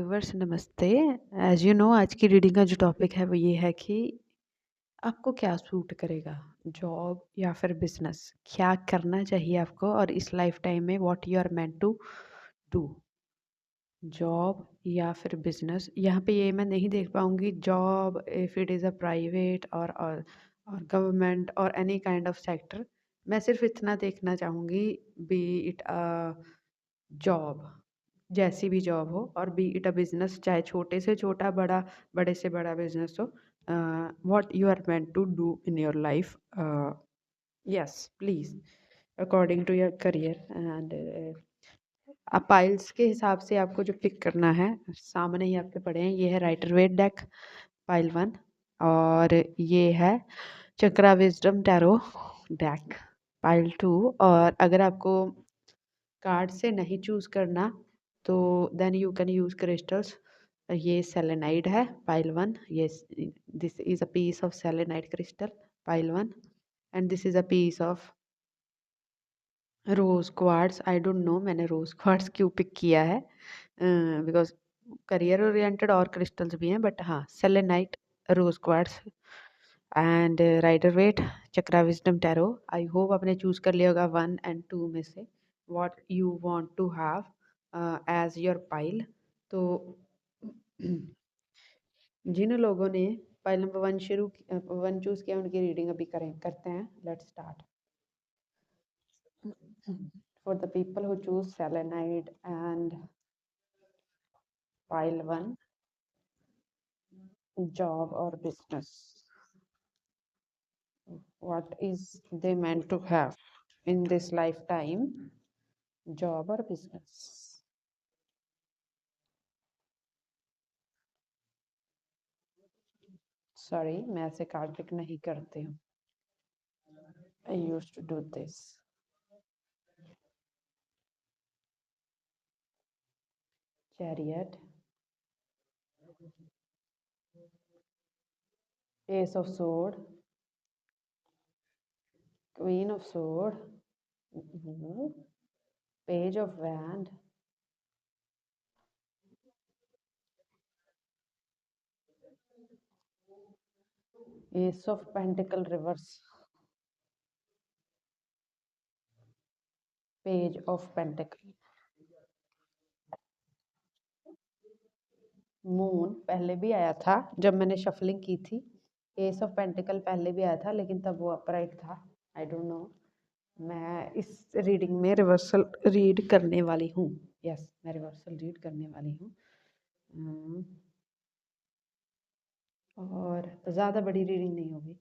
Viewers नमस्ते। As you know आज की रीडिंग का जो टॉपिक है वो ये है कि आपको क्या सूट करेगा, जॉब या फिर बिजनेस। क्या करना चाहिए आपको और इस लाइफ टाइम में what you are meant to do, job या फिर बिजनेस। यहाँ पे ये मैं नहीं देख पाऊंगी job if it is a private और गवर्नमेंट और एनी काइंड ऑफ सेक्टर। मैं सिर्फ इतना देखना चाहूँगी, बी इट अ जॉब, जैसी भी जॉब हो, और बी इट अ बिजनेस, चाहे छोटे से छोटा, बड़ा बड़े से बड़ा बिजनेस हो। What you are meant to do in your life, yes please, according to your career and आप पाइल्स के हिसाब से आपको जो पिक करना है सामने ही आपके पड़े हैं। ये है राइटर वेट डेक पाइल 1 और ये है चक्रा विजडम टैरो डेक पाइल 2। और अगर आपको कार्ड से नहीं चूज करना तो then you can use crystals. ये सेलेनाइड है पाइल 1। ये this is a piece of selenite crystal pile 1 and this is a piece of rose quartz. I don't know मैंने रोज क्वार्ट्स क्यों पिक किया है, बिकॉज करियर ओरिएंटेड और crystals भी हैं, बट हाँ selenite, rose quartz and Rider Waite chakra wisdom tarot. I hope आपने choose कर लिया होगा 1 और 2 में से what you want to have as your pile. तो जिन लोगों ने पाइल नंबर 1 चूज किया उनकी रीडिंग अभी करते हैं। Let's start. For the people who choose selenite and pile 1, job or business, what is they meant to have in this lifetime, job or business? Sorry, मैं ऐसे कार्ड पिक नहीं करती हूँ। I used to do this. Chariot, Ace of Sword, Queen of Sword, Page of Wand, Ace of Pentacle reverse, Page of Pentacle, moon पहले भी आया था जब मैंने शफलिंग की थी। एस ऑफ पेंटिकल पहले भी आया था लेकिन तब वो अपराइट था। आई डोंट नो, मैं इस रीडिंग में रिवर्सल रीड करने वाली हूँ। यस, मैं रिवर्सल रीड करने वाली हूँ। और ज़्यादा बड़ी रीडिंग नहीं होगी,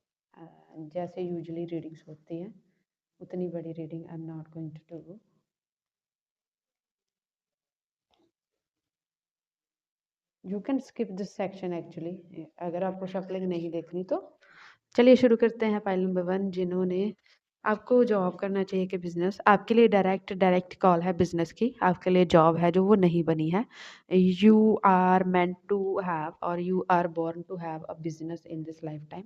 जैसे यूजुअली रीडिंग्स होती हैं उतनी बड़ी reading I am not going to do. You can skip this section actually, अगर आपको शफलिंग नहीं देखनी तो। चलिए शुरू करते हैं। पाइल नंबर 1, जिन्होंने आपको जॉब करना चाहिए कि बिजनेस, आपके लिए डायरेक्ट कॉल है बिजनेस की। आपके लिए जॉब है जो वो नहीं बनी है। You are meant to have और you are born to have a business in this life time.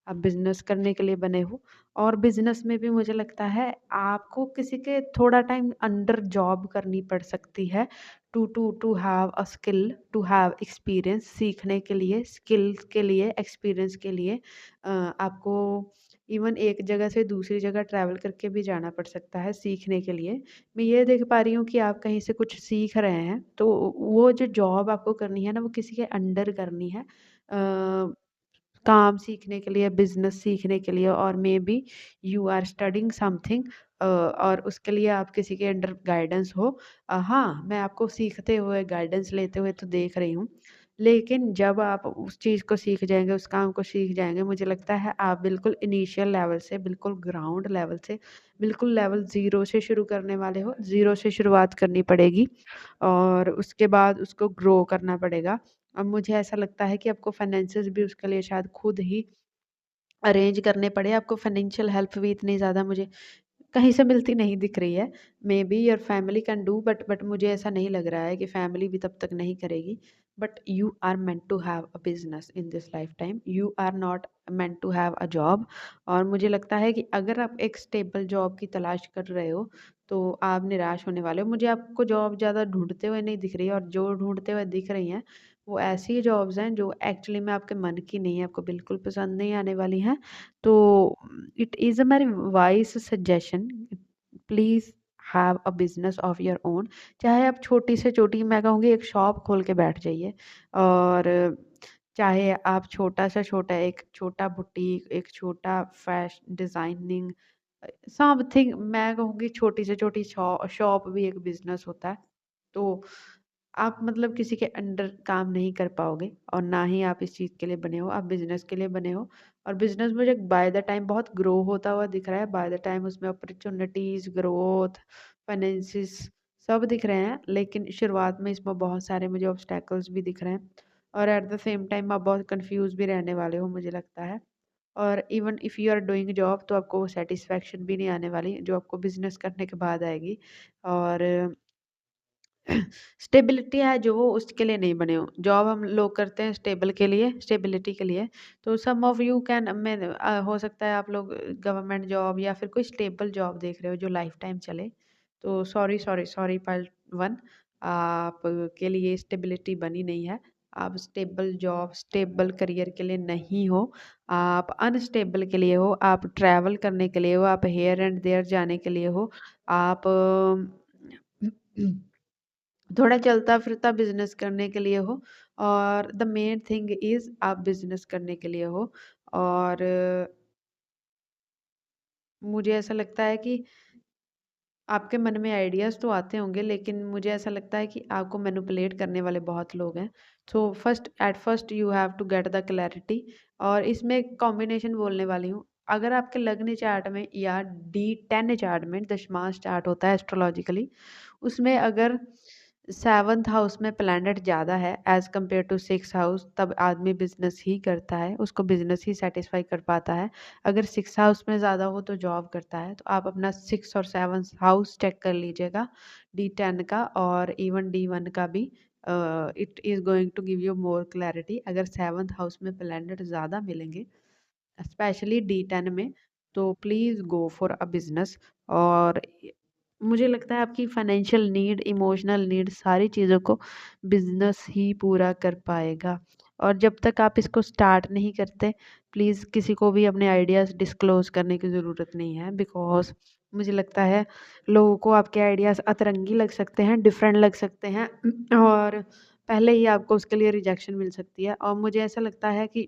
आप बिजनेस करने के लिए बने हो और बिजनेस में भी मुझे लगता है आपको किसी के थोड़ा टाइम अंडर जॉब करनी पड़ सकती है to have a skill, to have experience, सीखने के लिए, स्किल्स के लिए, एक्सपीरियंस के लिए। आपको इवन एक जगह से दूसरी जगह ट्रैवल करके भी जाना पड़ सकता है सीखने के लिए। मैं ये देख पा रही हूँ कि आप कहीं से कुछ सीख रहे हैं, तो वो जो जॉब आपको करनी है ना वो किसी के अंडर करनी है, काम सीखने के लिए, बिजनेस सीखने के लिए, और may be you are studying something और उसके लिए आप किसी के अंडर गाइडेंस हो। हाँ, मैं आपको सीखते हुए, गाइडेंस लेते हुए तो देख रही हूँ, लेकिन जब आप उस चीज़ को सीख जाएंगे, उस काम को सीख जाएंगे, मुझे लगता है आप बिल्कुल इनिशियल लेवल से, बिल्कुल ग्राउंड लेवल से, बिल्कुल लेवल ज़ीरो से शुरू करने वाले हो। ज़ीरो से शुरुआत करनी पड़ेगी और उसके बाद उसको ग्रो करना पड़ेगा। अब मुझे ऐसा लगता है कि आपको फाइनेंसेस भी उसके लिए शायद खुद ही अरेंज करने पड़े। आपको फाइनेंशियल हेल्प भी इतनी ज़्यादा मुझे कहीं से मिलती नहीं दिख रही है। May be your family can do, but मुझे ऐसा नहीं लग रहा है कि फैमिली भी तब तक नहीं करेगी। But you are meant to have a business in this life time, you are not meant to have a job. और मुझे लगता है कि अगर आप एक स्टेबल जॉब की तलाश कर रहे हो तो आप निराश होने वाले हो। मुझे आपको जॉब ज़्यादा ढूँढते हुए नहीं दिख रही है, और जो ढूँढते हुए दिख रही हैं, वो ऐसी जॉब्स हैं जो एक्चुअली में आपके मन की नहीं है, आपको बिल्कुल पसंद नहीं आने वाली हैं। तो it is a very wise suggestion, please have a business of your own. चाहे आप छोटी से छोटी, मैं कहूँगी एक शॉप खोल के बैठ जाइए, और चाहे आप छोटा से छोटा एक छोटा बुटीक, एक छोटा डिज़ाइनिंग समथिंग, मैं कहूँगी छोटी से छोटी शॉप भी एक बिज़नेस होता है। तो आप मतलब किसी के अंडर काम नहीं कर पाओगे, और ना ही आप इस चीज़ के लिए बने हो, आप बिज़नेस के लिए बने हो। और बिज़नेस मुझे बाय द टाइम बहुत ग्रो होता हुआ दिख रहा है, बाय द टाइम उसमें अपॉर्च्युनिटीज़, ग्रोथ, फाइनेंसिस सब दिख रहे हैं, लेकिन शुरुआत में इसमें बहुत सारे मुझे ऑब्स्टैकल्स भी दिख रहे हैं, और एट द सेम टाइम आप बहुत कन्फ्यूज़ भी रहने वाले हो, मुझे लगता है। और even if you are doing job, तो आपको सैटिस्फैक्शन भी नहीं आने वाली, जो आपको बिज़नेस करने के बाद आएगी। और स्टेबिलिटी है जो, वो उसके लिए नहीं बने हो। जॉब हम लोग करते हैं स्टेबल के लिए, स्टेबिलिटी के लिए। तो सम ऑफ यू कैन हो सकता है आप लोग गवर्नमेंट जॉब या फिर कोई स्टेबल जॉब देख रहे हो जो लाइफ टाइम चले। तो sorry sorry sorry part one, आप के लिए स्टेबिलिटी बनी नहीं है। आप स्टेबल जॉब, स्टेबल करियर के लिए नहीं हो, आप अनस्टेबल के लिए हो, आप ट्रैवल करने के लिए हो, आप हेयर एंड देयर जाने के लिए हो, आप थोड़ा चलता-फिरता बिज़नेस करने के लिए हो, और द मेन थिंग इज़ आप बिज़नेस करने के लिए हो। और मुझे ऐसा लगता है कि आपके मन में आइडियाज़ तो आते होंगे, लेकिन मुझे ऐसा लगता है कि आपको मैनिपुलेट करने वाले बहुत लोग हैं। So first you have to get the clarity. और इसमें एक कॉम्बिनेशन बोलने वाली हूँ। अगर आपके लग्न चार्ट में या D10 चार्ट में, दशमांश चार्ट होता है एस्ट्रोलॉजिकली, उसमें अगर 7th हाउस में प्लैनेट ज़्यादा है as compare to 6th house, तब आदमी बिज़नेस ही करता है, उसको बिज़नेस ही सैटिस्फाई कर पाता है। अगर 6th हाउस में ज़्यादा हो तो जॉब करता है। तो आप अपना 6 और 7 हाउस चेक कर लीजिएगा, D10 का और इवन D1 का भी। It is going to give you more clarity. अगर 7th हाउस में प्लैनेट ज़्यादा मिलेंगे, स्पेशली D10 में, तो please go for a business. और मुझे लगता है आपकी फाइनेंशियल नीड, इमोशनल नीड, सारी चीज़ों को बिज़नेस ही पूरा कर पाएगा। और जब तक आप इसको स्टार्ट नहीं करते, प्लीज़ किसी को भी अपने आइडियाज़ डिस्क्लोज़ करने की ज़रूरत नहीं है, बिकॉज़ मुझे लगता है लोगों को आपके आइडियाज़ अतरंगी लग सकते हैं, डिफरेंट लग सकते हैं, और पहले ही आपको उसके लिए रिजेक्शन मिल सकती है। और मुझे ऐसा लगता है कि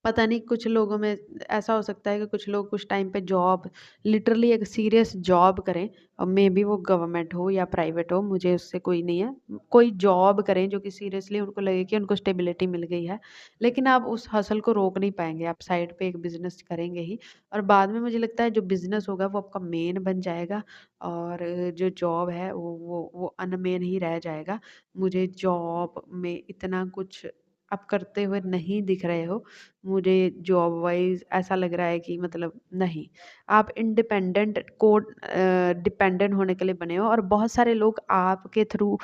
पता नहीं, कुछ लोगों में ऐसा हो सकता है कि कुछ लोग कुछ टाइम पे जॉब, लिटरली एक सीरियस जॉब करें, और मे बी वो गवर्नमेंट हो या प्राइवेट हो, मुझे उससे कोई नहीं है। कोई जॉब करें जो कि सीरियसली उनको लगे कि उनको स्टेबिलिटी मिल गई है, लेकिन आप उस हसल को रोक नहीं पाएंगे, आप साइड पे एक बिजनेस करेंगे ही। और बाद में मुझे लगता है जो बिजनेस होगा वो आपका मेन बन जाएगा, और जो जॉब है वो अनमेन ही रह जाएगा। मुझे जॉब में इतना कुछ आप करते हुए नहीं दिख रहे हो। मुझे जॉब वाइज़ ऐसा लग रहा है कि मतलब नहीं, आप इंडिपेंडेंट को डिपेंडेंट होने के लिए बने हो, और बहुत सारे लोग आपके थ्रू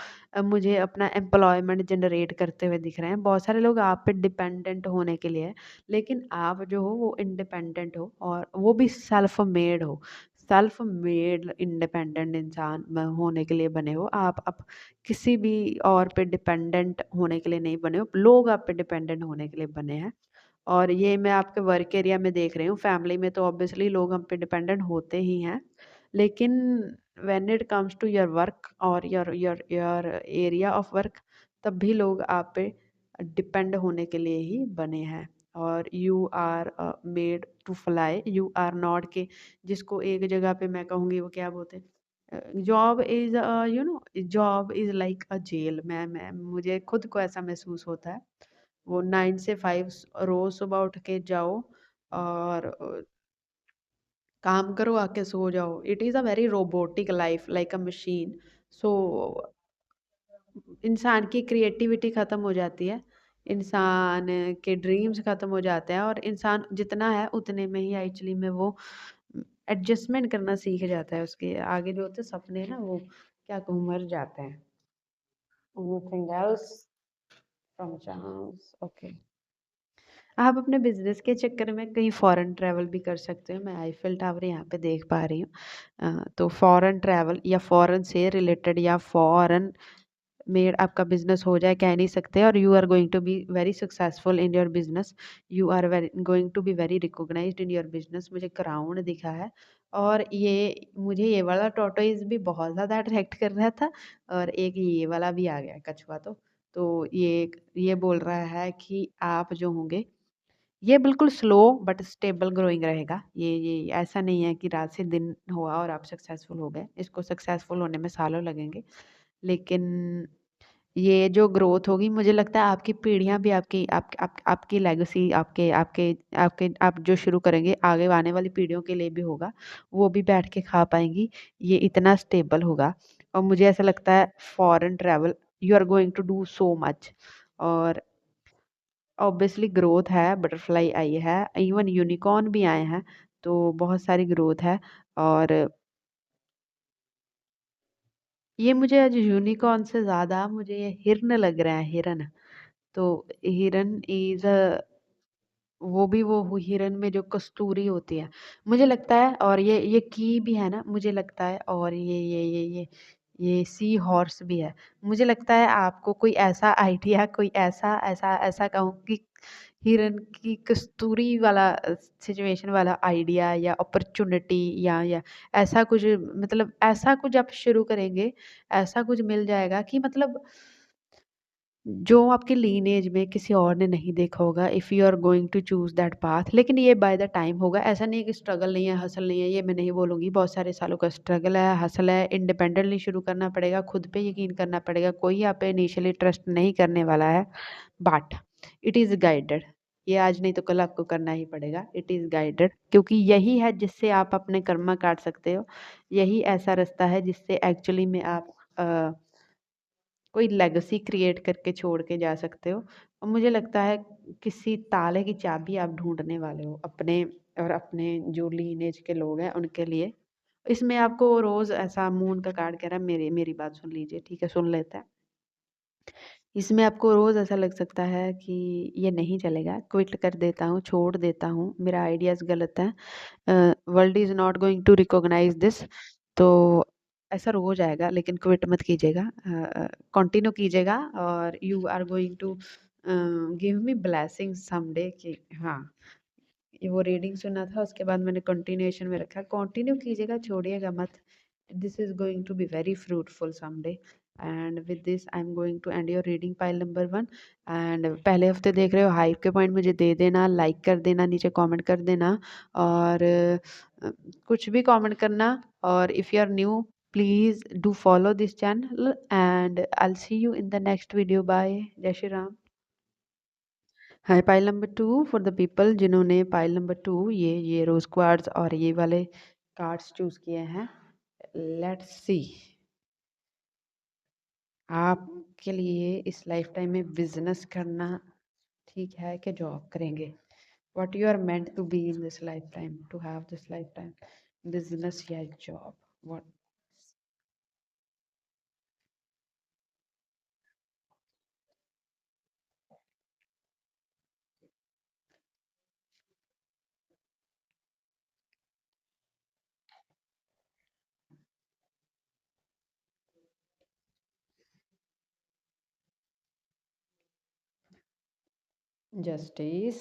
मुझे अपना एम्प्लॉयमेंट जनरेट करते हुए दिख रहे हैं। बहुत सारे लोग आप पे डिपेंडेंट होने के लिए हैं, लेकिन आप जो हो वो इंडिपेंडेंट हो, और वो भी सेल्फ मेड हो। सेल्फ मेड इंडिपेंडेंट इंसान होने के लिए बने हो आप किसी भी और पे डिपेंडेंट होने के लिए नहीं बने हो, लोग आप पे डिपेंडेंट होने के लिए बने हैं। और ये मैं आपके वर्क एरिया में देख रही हूँ, फैमिली में तो ऑब्वियसली लोग हम पे डिपेंडेंट होते ही हैं, लेकिन when it comes to your work और योर एरिया ऑफ वर्क, तब भी लोग आप पे डिपेंड होने के लिए ही बने हैं। और you are made to fly, you are not के, जिसको एक जगह पे मैं कहूँगी वो क्या बोलते हैं, job is job is like a jail. मैं मुझे खुद को ऐसा महसूस होता है। वो 9 से 5 रोज़ सुबह उठ के जाओ, और काम करो, आके सो जाओ। It is a very robotic life, like a machine. So इंसान की क्रिएटिविटी ख़त्म हो जाती है, इंसान के ड्रीम्स ख़त्म हो जाते हैं, और इंसान जितना है उतने में ही एक्चुअली में वो एडजस्टमेंट करना सीख जाता है। उसके आगे जो होते हैं सपने ना, वो क्या कहूँ, मर जाते हैं। Anything else from chance? Okay. आप अपने बिज़नेस के चक्कर में कहीं फ़ॉरेन ट्रैवल भी कर सकते हो। मैं आईफ़िल टावर यहाँ पे देख पा रही हूँ। तो फ़ॉरेन ट्रैवल या फ़ॉरेन से रिलेटेड या फ़ॉरेन में आपका बिज़नेस हो जाए, कह नहीं सकते, और you are going to be very successful in your business. You are very going to be very recognised in your business. मुझे क्राउन दिखा है, और ये मुझे ये वाला टॉर्टोइज़ भी बहुत ज़्यादा अट्रैक्ट कर रहा था, और एक ये वाला भी आ गया कछुआ। तो ये बोल रहा है कि आप जो होंगे, ये बिल्कुल स्लो बट स्टेबल ग्रोइंग रहेगा। ये ऐसा नहीं है कि रात से दिन हुआ और आप सक्सेसफुल हो गए। इसको सक्सेसफुल होने में सालों लगेंगे। लेकिन ये जो ग्रोथ होगी, मुझे लगता है आपकी पीढ़ियाँ भी आपकी लेगेसी, आपके आपके आपके आप जो शुरू करेंगे, आगे आने वाली पीढ़ियों के लिए भी होगा। वो भी बैठ के खा पाएँगी। ये इतना स्टेबल होगा, और मुझे ऐसा लगता है foreign travel you are going to do so much. और ऑब्वियसली ग्रोथ है, बटरफ्लाई आई है, इवन यूनिकॉर्न भी आए हैं, तो बहुत सारी ग्रोथ है। और ये मुझे आज यूनिकॉर्न से ज़्यादा मुझे ये हिरन लग रहा है, हिरन। तो हिरन इज़ अ वो हिरन में जो कस्तूरी होती है, मुझे लगता है। और ये की भी है ना, मुझे लगता है। और ये सी हॉर्स भी है। मुझे लगता है आपको कोई ऐसा आइडिया, कोई ऐसा ऐसा ऐसा कहूँ कि हिरन की कस्तूरी वाला सिचुएशन वाला आइडिया या अपॉर्चुनिटी, या ऐसा कुछ, मतलब ऐसा कुछ आप शुरू करेंगे, ऐसा कुछ मिल जाएगा कि मतलब जो आपके लीनेज में किसी और ने नहीं देखा होगा, if you are going to choose that path. लेकिन ये बाय द टाइम होगा। ऐसा नहीं है कि स्ट्रगल नहीं है, हसल नहीं है, ये मैं नहीं बोलूँगी। बहुत सारे सालों का स्ट्रगल है, हसल है, इंडिपेंडेंटली शुरू करना पड़ेगा, खुद पे यकीन करना पड़ेगा। कोई आप पे इनिशियली ट्रस्ट नहीं करने वाला है, बट इट इज़ गाइडेड। ये आज नहीं तो कल आपको करना ही पड़ेगा। इट इज़ गाइडेड, क्योंकि यही है जिससे आप अपने कर्मा काट सकते हो। यही ऐसा रास्ता है जिससे एक्चुअली में आप कोई लेगेसी क्रिएट करके छोड़ के जा सकते हो। और मुझे लगता है किसी ताले की चाबी आप ढूँढने वाले हो अपने, और अपने जो लीनेज के लोग हैं उनके लिए। इसमें आपको रोज़ ऐसा मून का कार्ड कह रहा है, मेरी मेरी बात सुन लीजिए, ठीक है? सुन लेते हैं। इसमें आपको रोज़ ऐसा लग सकता है कि ये नहीं चलेगा, क्विट कर देता हूँ, छोड़ देता हूँ, मेरा आइडियाज़ गलत है, world is not going to recognise this. तो ऐसा रोज़ आएगा, लेकिन क्विट मत कीजिएगा, कंटिन्यू कीजिएगा। और you are going to give me blessings someday, कि हाँ, ये वो रीडिंग सुना था, उसके बाद मैंने कंटिन्यूएशन में रखा। कंटिन्यू कीजिएगा, छोड़िएगा मत। This is going to be very fruitful someday. And with this I am going to end your reading pile number 1। And पहले हफ्ते देख रहे हो, हाइप के पॉइंट मुझे दे देना, लाइक कर देना, नीचे कमेंट कर देना, और कुछ भी कमेंट करना। और if you are new, please do follow this channel, and I will see you in the next video. Bye, जय Shri Ram. Hi, pile number 2 for the people जिन्होंने पाइल नंबर 2 ये रोज क्वार्ट्स और ये वाले कार्ड्स चूज किए हैं। लेट्स सी, आपके लिए इस लाइफ टाइम में बिजनेस करना ठीक है कि जॉब करेंगे? What you are meant to be in this life time, to have this life time, business या जॉब? व्हाट? Justice,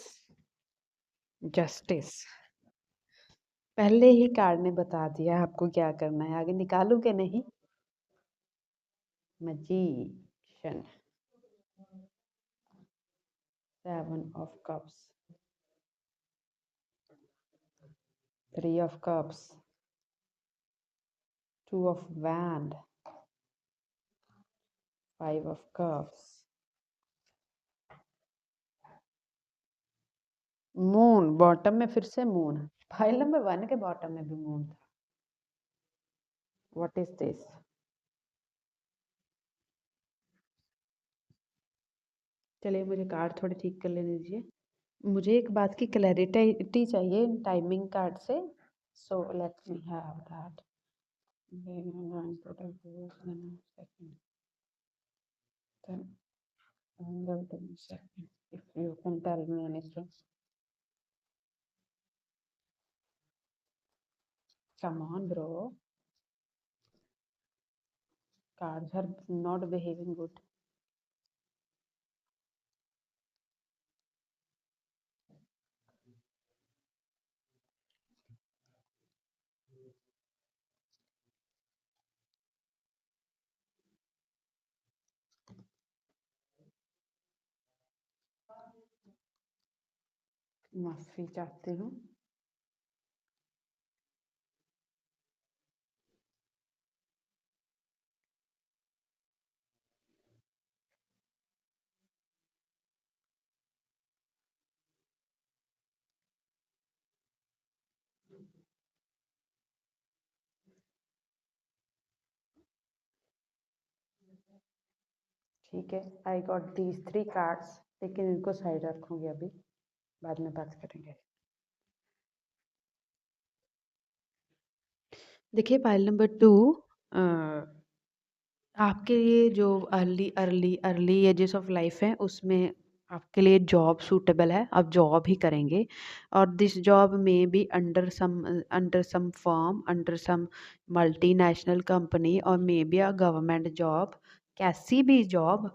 justice. पहले ही कार्ड ने बता दिया आपको क्या करना है, आगे निकालू के नहीं? Magician, 7 of cups, 3 of cups, 2 of wand, 5 of cups, moon bottom में, फिर से मून। फाइल नंबर 1 के बॉटम में भी मून था। What is this? चलिए, मुझे कार्ड थोड़े ठीक कर लेने दीजिए। मुझे एक बात की क्लैरिटी चाहिए टाइमिंग कार्ड से। So let me have that. You can tell me anything. Come on, bro. Cards are not behaving good. माफी चाहती हूँ। ठीक है, आई गॉट दीज 3 कार्ड्स, लेकिन इनको साइड रखूँगी अभी, बाद में बात करेंगे। देखिए पाइल नंबर 2, अ, आपके लिए जो early early early ages of life है उसमें आपके लिए जॉब सूटेबल है, आप जॉब ही करेंगे और दिस जॉब में be under some firm, under some multinational company और मे बी अ गवर्नमेंट जॉब, कैसी भी जॉब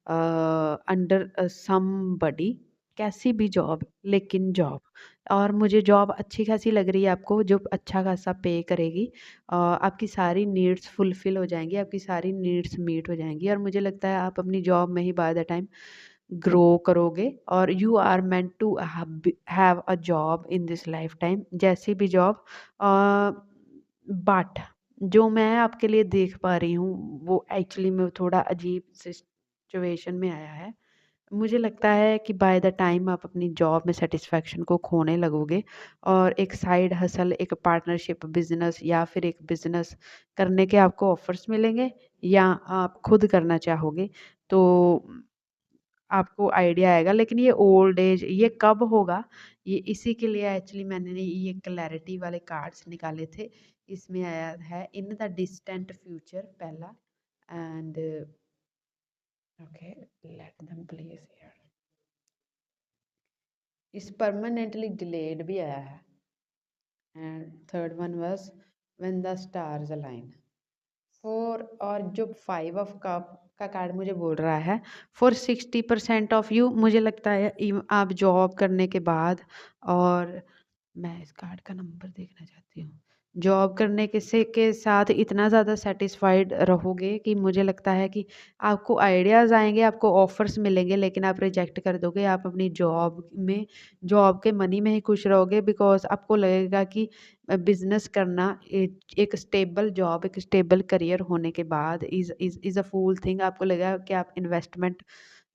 अंडर समबडी, कैसी भी जॉब लेकिन जॉब। और मुझे जॉब अच्छी खासी लग रही है आपको, जो अच्छा खासा पे करेगी, आपकी सारी नीड्स फुलफ़िल हो जाएँगी, आपकी सारी नीड्स मीट हो जाएँगी और मुझे लगता है आप अपनी जॉब में ही बाय द टाइम ग्रो करोगे और you are meant to have a job in this life time, जैसी भी जॉब। बट जो मैं आपके लिए देख पा रही हूँ वो एक्चुअली में थोड़ा अजीब सिचुएशन में आया है। मुझे लगता है कि बाय द टाइम आप अपनी जॉब में सेटिस्फैक्शन को खोने लगोगे और एक साइड हसल, एक पार्टनरशिप बिजनेस या फिर एक बिजनेस करने के आपको ऑफर्स मिलेंगे या आप खुद करना चाहोगे तो आपको आइडिया आएगा। लेकिन ये ओल्ड एज ये कब होगा, ये इसी के लिए एक्चुअली मैंने ये क्लैरिटी वाले कार्ड्स निकाले थे। इसमें आया है इन द डिस्टेंट फ्यूचर पहला, and okay let them please here, इस परमानेंटली डिलेड भी आया है, and third one was when the stars align. Four और जो 5 ऑफ कप का कार्ड मुझे बोल रहा है फॉर 60% ऑफ यू, मुझे लगता है आप जॉब करने के बाद, और मैं इस कार्ड का नंबर देखना चाहती हूँ, जॉब करने के साथ इतना ज़्यादा सेटिस्फाइड रहोगे कि मुझे लगता है कि आपको आइडियाज़ आएंगे, आपको ऑफर्स मिलेंगे, लेकिन आप रिजेक्ट कर दोगे। आप अपनी जॉब में, जॉब के मनी में ही खुश रहोगे, बिकॉज आपको लगेगा कि बिजनेस करना एक स्टेबल जॉब, एक स्टेबल करियर होने के बाद इज़ अ फूल थिंग। आपको लगेगा कि आप इन्वेस्टमेंट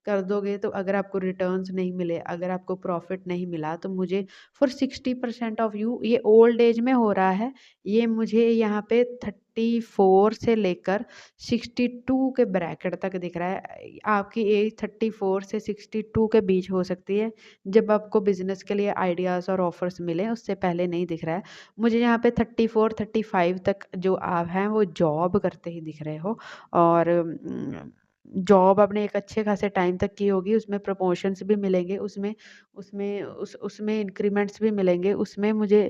कर दोगे तो अगर आपको रिटर्न्स नहीं मिले, अगर आपको प्रॉफिट नहीं मिला, तो मुझे फॉर 60% ऑफ यू ये ओल्ड एज में हो रहा है। ये मुझे यहाँ पे 34 से लेकर 62 के ब्रैकेट तक दिख रहा है। आपकी एज 34 से 62 के बीच हो सकती है जब आपको बिजनेस के लिए आइडियाज़ और ऑफर्स मिले, उससे पहले नहीं दिख रहा है। मुझे यहाँ पे 34 35 तक जो आप हैं वो जॉब करते ही दिख रहे हो, और जॉब आपने एक अच्छे खासे टाइम तक की होगी, उसमें प्रमोशंस भी मिलेंगे, उसमें उसमें उसमें इंक्रीमेंट्स भी मिलेंगे, उसमें मुझे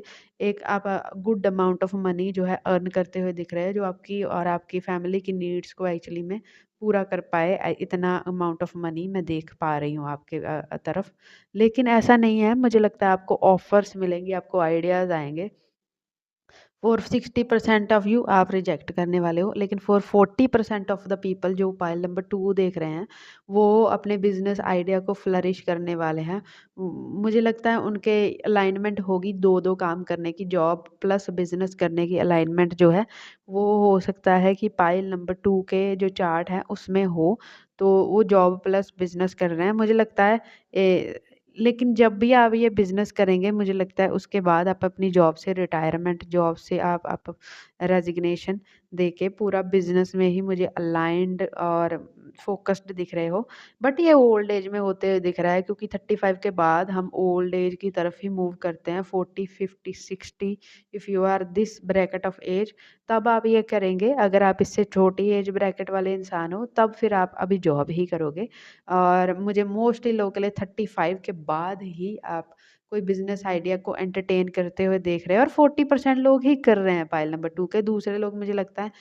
एक आप गुड अमाउंट ऑफ मनी जो है अर्न करते हुए दिख रहे हैं, जो आपकी और आपकी फैमिली की नीड्स को एक्चुअली में पूरा कर पाए। इतना अमाउंट ऑफ मनी मैं देख पा रही हूँ आपके तरफ। लेकिन ऐसा नहीं है, मुझे लगता है आपको ऑफर्स मिलेंगे, आपको आइडियाज़ आएंगे। फॉर 60% ऑफ यू आप रिजेक्ट करने वाले हो, लेकिन फॉर 40% ऑफ द पीपल जो पाइल नंबर 2 देख रहे हैं, वो अपने बिजनेस आइडिया को फ्लरिश करने वाले हैं। मुझे लगता है उनके अलाइनमेंट होगी दो दो काम करने की, जॉब प्लस बिजनेस करने की अलाइनमेंट जो है वो हो सकता है कि पाइल नंबर 2 के जो चार्ट है उसमें हो, तो वो जॉब प्लस बिजनेस कर रहे हैं मुझे लगता है। लेकिन जब भी आप ये बिज़नेस करेंगे, मुझे लगता है उसके बाद आप अपनी जॉब से रिटायरमेंट, जॉब से आप रेज़िग्नेशन देके पूरा बिज़नेस में ही मुझे अलाइन्ड और फ़ोकस्ड दिख रहे हो। बट ये ओल्ड एज में होते हुए दिख रहा है, क्योंकि 35 के बाद हम ओल्ड एज की तरफ ही मूव करते हैं। 40, 50, 60 if you are this bracket of age, तब आप ये करेंगे। अगर आप इससे छोटी एज ब्रैकेट वाले इंसान हो, तब फिर आप अभी जॉब ही करोगे। और मुझे मोस्टली लोगों के लिए 35 के बाद ही आप कोई बिज़नेस आइडिया को एंटरटेन करते हुए देख रहे हैं, और 40% लोग ही कर रहे हैं पाइल नंबर 2 के। दूसरे लोग मुझे लगता है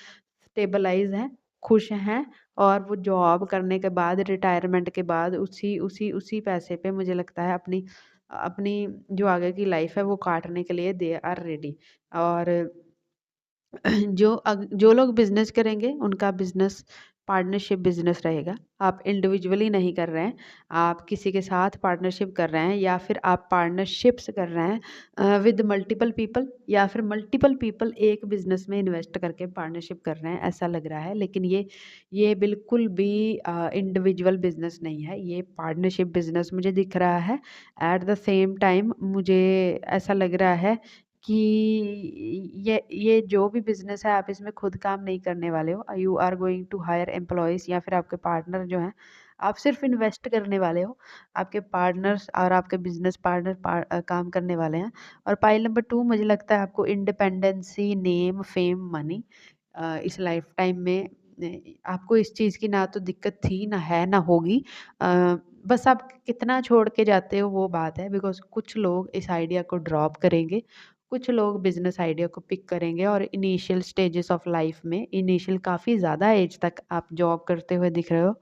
स्टेबलाइज़ हैं, खुश हैं, और वो जॉब करने के बाद, रिटायरमेंट के बाद उसी उसी उसी पैसे पे मुझे लगता है अपनी अपनी जो आगे की लाइफ़ है वो काटने के लिए दे आर रेडी। और जो लोग बिज़नेस करेंगे उनका बिज़नेस पार्टनरशिप बिज़नेस रहेगा। आप इंडिविजुअली नहीं कर रहे हैं, आप किसी के साथ पार्टनरशिप कर रहे हैं, या फिर आप पार्टनरशिप्स कर रहे हैं विद मल्टीपल पीपल, या फिर मल्टीपल पीपल एक बिज़नेस में इन्वेस्ट करके पार्टनरशिप कर रहे हैं, ऐसा लग रहा है। लेकिन ये बिल्कुल भी इंडिविजुअल बिज़नेस नहीं है, ये पार्टनरशिप बिज़नेस मुझे दिख रहा है। एट द सेम टाइम मुझे ऐसा लग रहा है कि ये जो भी बिज़नेस है, आप इसमें खुद काम नहीं करने वाले हो। You are going to hire employees, या फिर आपके पार्टनर जो हैं, आप सिर्फ़ इन्वेस्ट करने वाले हो। आपके पार्टनर्स और आपके बिज़नेस पार्टनर काम करने वाले हैं। और पाइल नंबर 2 मुझे लगता है आपको इंडिपेंडेंसी, नेम, फेम, मनी इस लाइफ़ टाइम में आपको इस चीज़ की ना तो दिक्कत थी, ना है, ना होगी। बस आप कितना छोड़ के जाते हो वो बात है, बिकॉज़ कुछ लोग इस आइडिया को ड्रॉप करेंगे, कुछ लोग बिज़नेस आइडिया को पिक करेंगे, और इनिशियल स्टेजेस ऑफ लाइफ में, इनिशियल काफ़ी ज़्यादा एज तक आप जॉब करते हुए दिख रहे हो,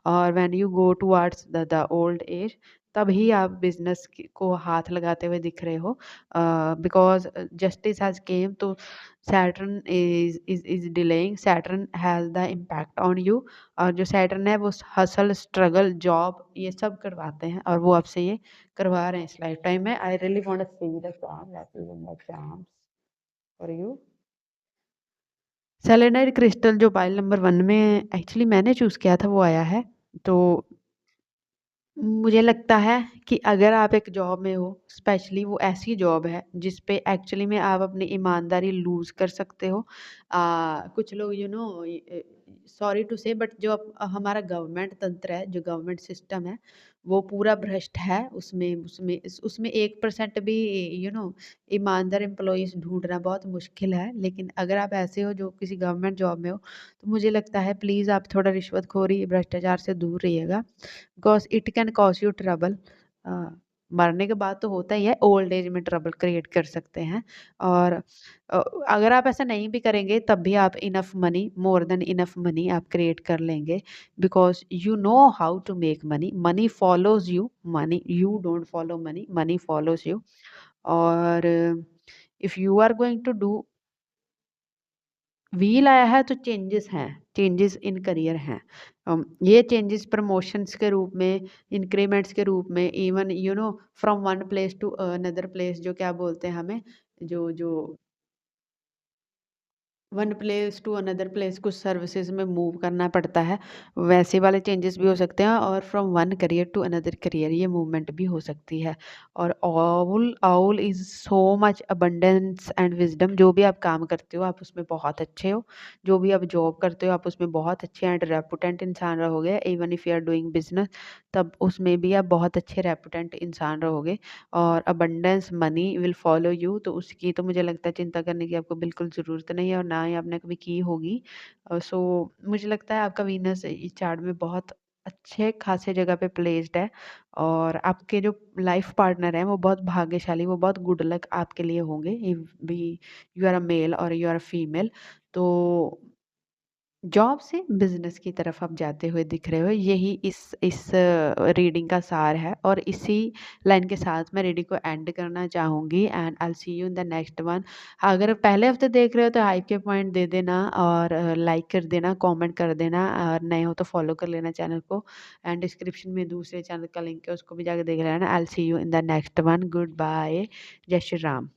और when you go towards the old age, तभी आप बिज़नेस को हाथ लगाते हुए दिख रहे हो। बिकॉज़ जस्टिस हैज़ केम, तो Saturn is delaying, Saturn has the impact on you. और जो सैटर्न है वो हसल, स्ट्रगल, जॉब ये सब करवाते हैं, और वो आपसे ये करवा रहे हैं इस लाइफ टाइम में। I really want to see the charm that is in the charms for you. Selenite crystal जो पाइल नंबर 1 में एक्चुअली मैंने चूज़ किया था वो आया है। तो मुझे लगता है कि अगर आप एक जॉब में हो, स्पेशली वो ऐसी जॉब है जिस पे एक्चुअली में आप अपनी ईमानदारी लूज़ कर सकते हो। कुछ लोग सॉरी टू से, बट जो हमारा गवर्नमेंट तंत्र है, जो गवर्नमेंट सिस्टम है, वो पूरा भ्रष्ट है। उसमें 1% भी ईमानदार एम्प्लॉइज़ ढूँढना बहुत मुश्किल है। लेकिन अगर आप ऐसे हो जो किसी गवर्नमेंट जॉब में हो, तो मुझे लगता है प्लीज़ आप थोड़ा रिश्वतखोरी, भ्रष्टाचार से दूर रहिएगा। Because it can cause you trouble. Uh, मरने के बाद तो होता ही है, ओल्ड एज में ट्रबल क्रिएट कर सकते हैं। और अगर आप ऐसा नहीं भी करेंगे, तब भी आप enough money, more than enough money आप क्रिएट कर लेंगे, because you know how to make money. Money follows you, money you don't follow money, money follows you. और if you are going to do, wheel आया है तो changes हैं, changes in career हैं। ये चेंजेस प्रमोशंस के रूप में, इंक्रीमेंट्स के रूप में, even from one place to another place, जो क्या बोलते हैं हमें, जो जो one place to another place कुछ सर्विसेज में मूव करना पड़ता है, वैसे वाले चेंजेस भी हो सकते हैं। और from one career to another career ये मूवमेंट भी हो सकती है। और all all is so much abundance and wisdom. जो भी आप काम करते हो आप उसमें बहुत अच्छे हो, जो भी आप जॉब करते हो आप उसमें बहुत अच्छे एंड रेपुटेंट इंसान रहोगे। Even if you are doing business, तब उसमें भी आप बहुत अच्छे रेपुटेंट इंसान रहोगे। और abundance money will follow you, तो उसकी तो मुझे लगता है चिंता करने की आपको बिल्कुल ज़रूरत नहीं है, और ना ही आपने कभी की होगी। सो मुझे लगता है आपका वीनस इस चार्ट में बहुत अच्छे खासे जगह पे प्लेस्ड है, और आपके जो लाइफ पार्टनर हैं वो बहुत भाग्यशाली, वो बहुत गुड लक आपके लिए होंगे। इफ भी यू आर अ मेल और यू आर अ फीमेल, तो जॉब से बिज़नेस की तरफ आप जाते हुए दिख रहे हो। यही इस रीडिंग का सार है, और इसी लाइन के साथ मैं रीडिंग को एंड करना चाहूँगी, and I will see you in the next one. अगर पहले हफ्ते देख रहे हो तो हाइप के पॉइंट दे देना, और लाइक कर देना, कमेंट कर देना, और नए हो तो फॉलो कर लेना चैनल को। एंड डिस्क्रिप्शन में दूसरे चैनल का लिंक है, उसको भी जाकर देख लेना। I will see you in the next one. Goodbye. जय श्री राम।